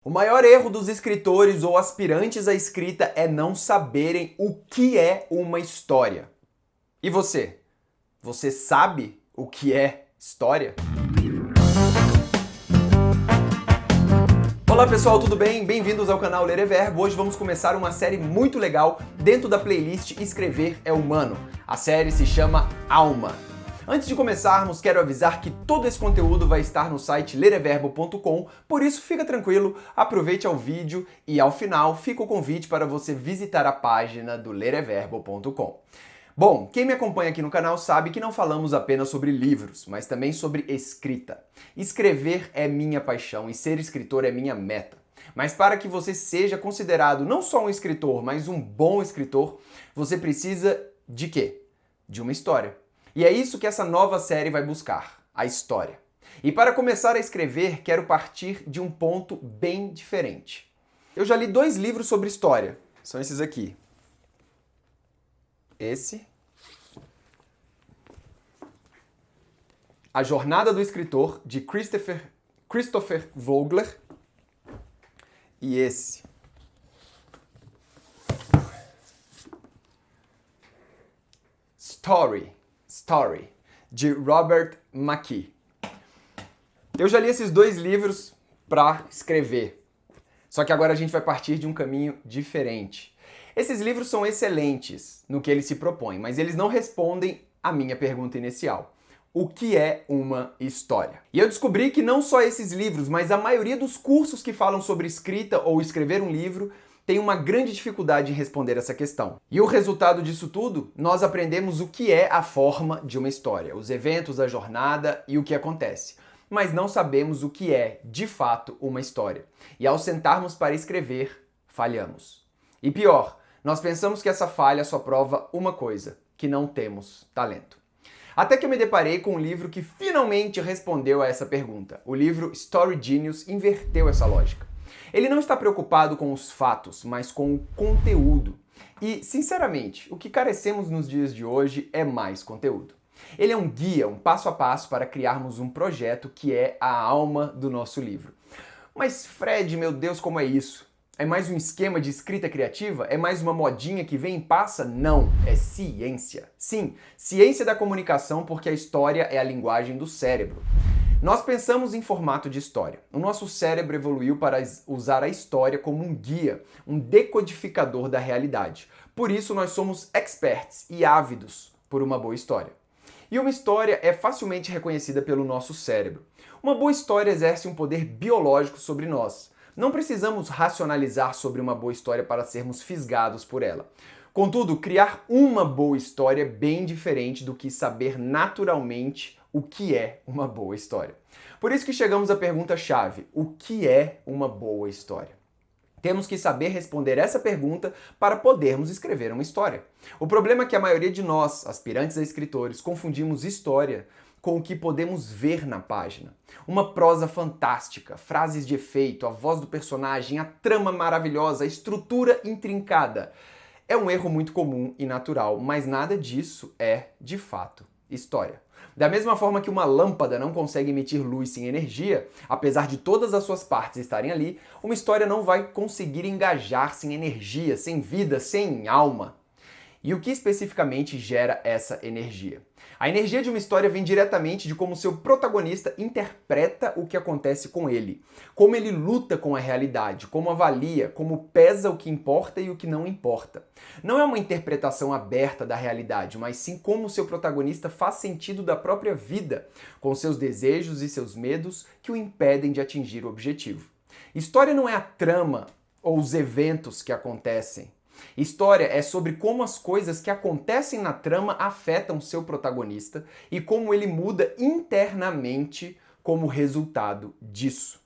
O maior erro dos escritores ou aspirantes à escrita é não saberem o que é uma história. E você? Você sabe o que é história? Olá pessoal, tudo bem? Bem-vindos ao canal Ler é Verbo. Hoje vamos começar uma série muito legal dentro da playlist Escrever é Humano. A série se chama Alma. Antes de começarmos, quero avisar que todo esse conteúdo vai estar no site lereverbo.com, por isso fica tranquilo, aproveite ao vídeo e ao final fica o convite para você visitar a página do lereverbo.com. Bom, quem me acompanha aqui no canal sabe que não falamos apenas sobre livros, mas também sobre escrita. Escrever é minha paixão e ser escritor é minha meta. Mas para que você seja considerado não só um escritor, mas um bom escritor, você precisa de quê? De uma história. E é isso que essa nova série vai buscar, a história. E para começar a escrever, quero partir de um ponto bem diferente. Eu já li 2 livros sobre história, são esses aqui. Esse. A Jornada do Escritor, de Christopher Vogler. E esse. Story, de Robert McKee. Eu já li esses 2 livros para escrever, só que agora a gente vai partir de um caminho diferente. Esses livros são excelentes no que eles se propõem, mas eles não respondem à minha pergunta inicial. O que é uma história? E eu descobri que não só esses livros, mas a maioria dos cursos que falam sobre escrita ou escrever um livro tem uma grande dificuldade em responder essa questão. E o resultado disso tudo? Nós aprendemos o que é a forma de uma história, os eventos, a jornada e o que acontece. Mas não sabemos o que é, de fato, uma história. E ao sentarmos para escrever, falhamos. E pior, nós pensamos que essa falha só prova uma coisa, que não temos talento. Até que eu me deparei com um livro que finalmente respondeu a essa pergunta. O livro Story Genius inverteu essa lógica. Ele não está preocupado com os fatos, mas com o conteúdo. E, sinceramente, o que carecemos nos dias de hoje é mais conteúdo. Ele é um guia, um passo a passo para criarmos um projeto que é a alma do nosso livro. Mas, Fred, meu Deus, como é isso? É mais um esquema de escrita criativa? É mais uma modinha que vem e passa? Não, é ciência. Sim, ciência da comunicação, porque a história é a linguagem do cérebro. Nós pensamos em formato de história. O nosso cérebro evoluiu para usar a história como um guia, um decodificador da realidade. Por isso nós somos experts e ávidos por uma boa história. E uma história é facilmente reconhecida pelo nosso cérebro. Uma boa história exerce um poder biológico sobre nós. Não precisamos racionalizar sobre uma boa história para sermos fisgados por ela. Contudo, criar uma boa história é bem diferente do que saber naturalmente o que é uma boa história. Por isso que chegamos à pergunta-chave: o que é uma boa história? Temos que saber responder essa pergunta para podermos escrever uma história. O problema é que a maioria de nós, aspirantes a escritores, confundimos história com o que podemos ver na página. Uma prosa fantástica, frases de efeito, a voz do personagem, a trama maravilhosa, a estrutura intrincada. É um erro muito comum e natural, mas nada disso é, de fato, história. Da mesma forma que uma lâmpada não consegue emitir luz sem energia, apesar de todas as suas partes estarem ali, uma história não vai conseguir engajar sem energia, sem vida, sem alma. E o que especificamente gera essa energia? A energia de uma história vem diretamente de como seu protagonista interpreta o que acontece com ele, como ele luta com a realidade, como avalia, como pesa o que importa e o que não importa. Não é uma interpretação aberta da realidade, mas sim como seu protagonista faz sentido da própria vida, com seus desejos e seus medos que o impedem de atingir o objetivo. História não é a trama ou os eventos que acontecem. História é sobre como as coisas que acontecem na trama afetam seu protagonista e como ele muda internamente como resultado disso.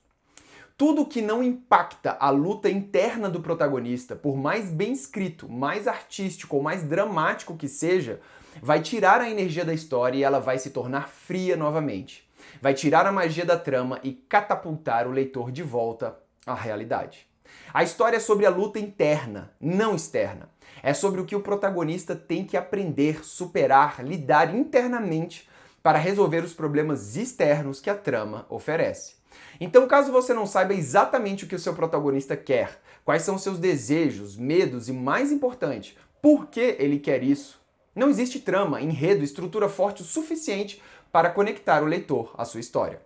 Tudo que não impacta a luta interna do protagonista, por mais bem escrito, mais artístico ou mais dramático que seja, vai tirar a energia da história e ela vai se tornar fria novamente. Vai tirar a magia da trama e catapultar o leitor de volta à realidade. A história é sobre a luta interna, não externa. É sobre o que o protagonista tem que aprender, superar, lidar internamente para resolver os problemas externos que a trama oferece. Então, caso você não saiba exatamente o que o seu protagonista quer, quais são os seus desejos, medos e, mais importante, por que ele quer isso, não existe trama, enredo, estrutura forte o suficiente para conectar o leitor à sua história.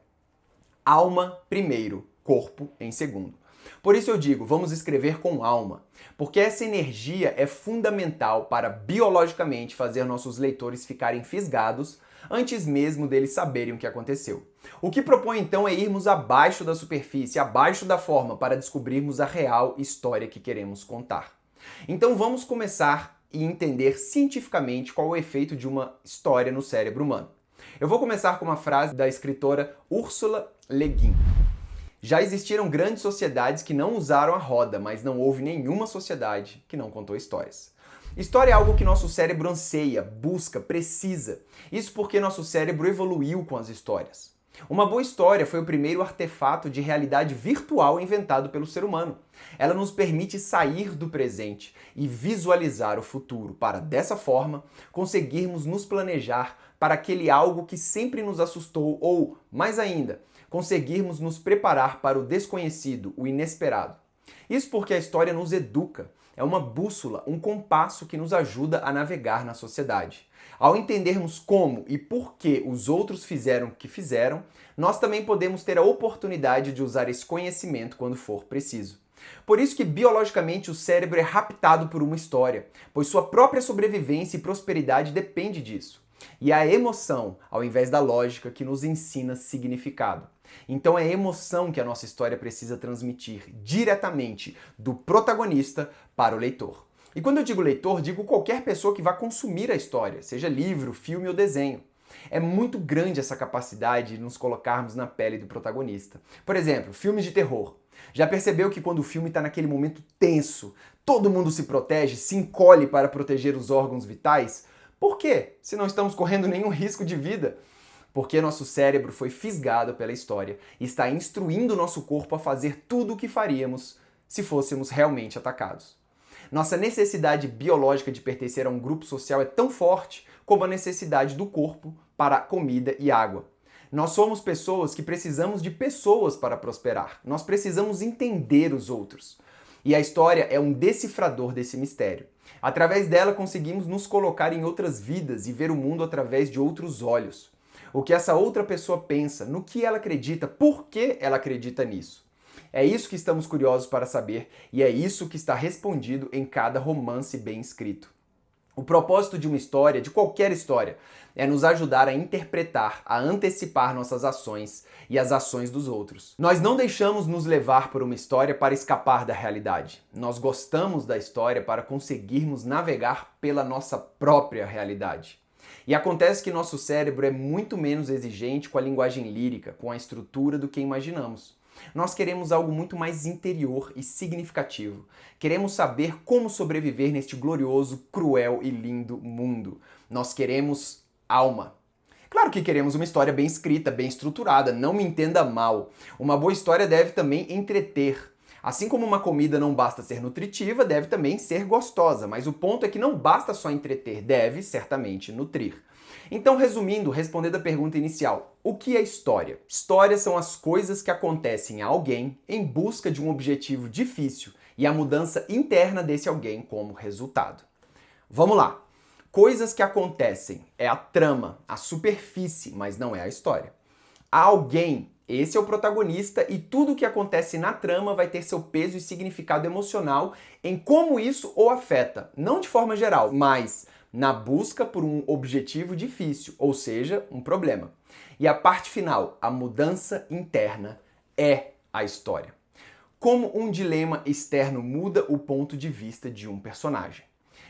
Alma primeiro, corpo em segundo. Por isso eu digo, vamos escrever com alma, porque essa energia é fundamental para biologicamente fazer nossos leitores ficarem fisgados antes mesmo deles saberem o que aconteceu. O que propõe então é irmos abaixo da superfície, abaixo da forma, para descobrirmos a real história que queremos contar. Então vamos começar e entender cientificamente qual é o efeito de uma história no cérebro humano. Eu vou começar com uma frase da escritora Ursula Le Guin. Já existiram grandes sociedades que não usaram a roda, mas não houve nenhuma sociedade que não contou histórias. História é algo que nosso cérebro anseia, busca, precisa. Isso porque nosso cérebro evoluiu com as histórias. Uma boa história foi o primeiro artefato de realidade virtual inventado pelo ser humano. Ela nos permite sair do presente e visualizar o futuro, para, dessa forma, conseguirmos nos planejar para aquele algo que sempre nos assustou ou, mais ainda, conseguirmos nos preparar para o desconhecido, o inesperado. Isso porque a história nos educa. É uma bússola, um compasso que nos ajuda a navegar na sociedade. Ao entendermos como e por que os outros fizeram o que fizeram, nós também podemos ter a oportunidade de usar esse conhecimento quando for preciso. Por isso que biologicamente o cérebro é raptado por uma história, pois sua própria sobrevivência e prosperidade depende disso. E é a emoção, ao invés da lógica, que nos ensina significado. Então é a emoção que a nossa história precisa transmitir diretamente do protagonista para o leitor. E quando eu digo leitor, digo qualquer pessoa que vá consumir a história, seja livro, filme ou desenho. É muito grande essa capacidade de nos colocarmos na pele do protagonista. Por exemplo, filmes de terror. Já percebeu que quando o filme está naquele momento tenso, todo mundo se protege, se encolhe para proteger os órgãos vitais? Por quê? Se não estamos correndo nenhum risco de vida. Porque nosso cérebro foi fisgado pela história e está instruindo nosso corpo a fazer tudo o que faríamos se fôssemos realmente atacados. Nossa necessidade biológica de pertencer a um grupo social é tão forte como a necessidade do corpo para comida e água. Nós somos pessoas que precisamos de pessoas para prosperar. Nós precisamos entender os outros. E a história é um decifrador desse mistério. Através dela conseguimos nos colocar em outras vidas e ver o mundo através de outros olhos. O que essa outra pessoa pensa, no que ela acredita, por que ela acredita nisso. É isso que estamos curiosos para saber e é isso que está respondido em cada romance bem escrito. O propósito de uma história, de qualquer história, é nos ajudar a interpretar, a antecipar nossas ações e as ações dos outros. Nós não deixamos nos levar por uma história para escapar da realidade. Nós gostamos da história para conseguirmos navegar pela nossa própria realidade. E acontece que nosso cérebro é muito menos exigente com a linguagem lírica, com a estrutura do que imaginamos. Nós queremos algo muito mais interior e significativo. Queremos saber como sobreviver neste glorioso, cruel e lindo mundo. Nós queremos alma. Claro que queremos uma história bem escrita, bem estruturada, não me entenda mal. Uma boa história deve também entreter. Assim como uma comida não basta ser nutritiva, deve também ser gostosa, mas o ponto é que não basta só entreter, deve certamente nutrir. Então, resumindo, respondendo a pergunta inicial, o que é história? Histórias são as coisas que acontecem a alguém em busca de um objetivo difícil e a mudança interna desse alguém como resultado. Vamos lá. Coisas que acontecem é a trama, a superfície, mas não é a história. Há alguém, esse é o protagonista e tudo o que acontece na trama vai ter seu peso e significado emocional em como isso o afeta, não de forma geral, mas na busca por um objetivo difícil, ou seja, um problema. E a parte final, a mudança interna, é a história. Como um dilema externo muda o ponto de vista de um personagem.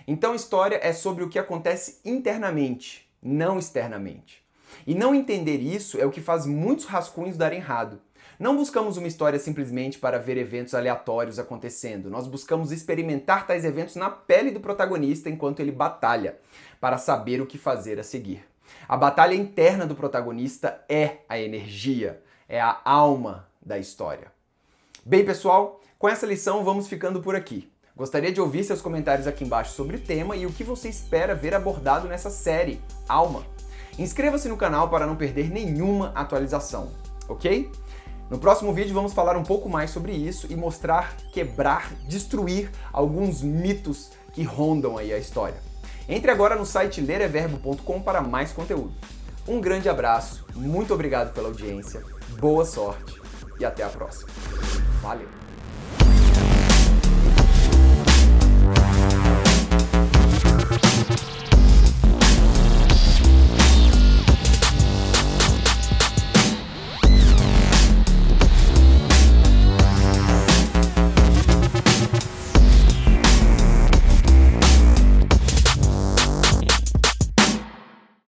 Então, história é sobre o que acontece internamente, não externamente. E não entender isso é o que faz muitos rascunhos darem errado. Não buscamos uma história simplesmente para ver eventos aleatórios acontecendo. Nós buscamos experimentar tais eventos na pele do protagonista enquanto ele batalha, para saber o que fazer a seguir. A batalha interna do protagonista é a energia, é a alma da história. Bem, pessoal, com essa lição vamos ficando por aqui. Gostaria de ouvir seus comentários aqui embaixo sobre o tema e o que você espera ver abordado nessa série, Alma. Inscreva-se no canal para não perder nenhuma atualização, ok? No próximo vídeo vamos falar um pouco mais sobre isso e mostrar, quebrar, destruir alguns mitos que rondam aí a história. Entre agora no site lereverbo.com para mais conteúdo. Um grande abraço, muito obrigado pela audiência, boa sorte e até a próxima. Valeu!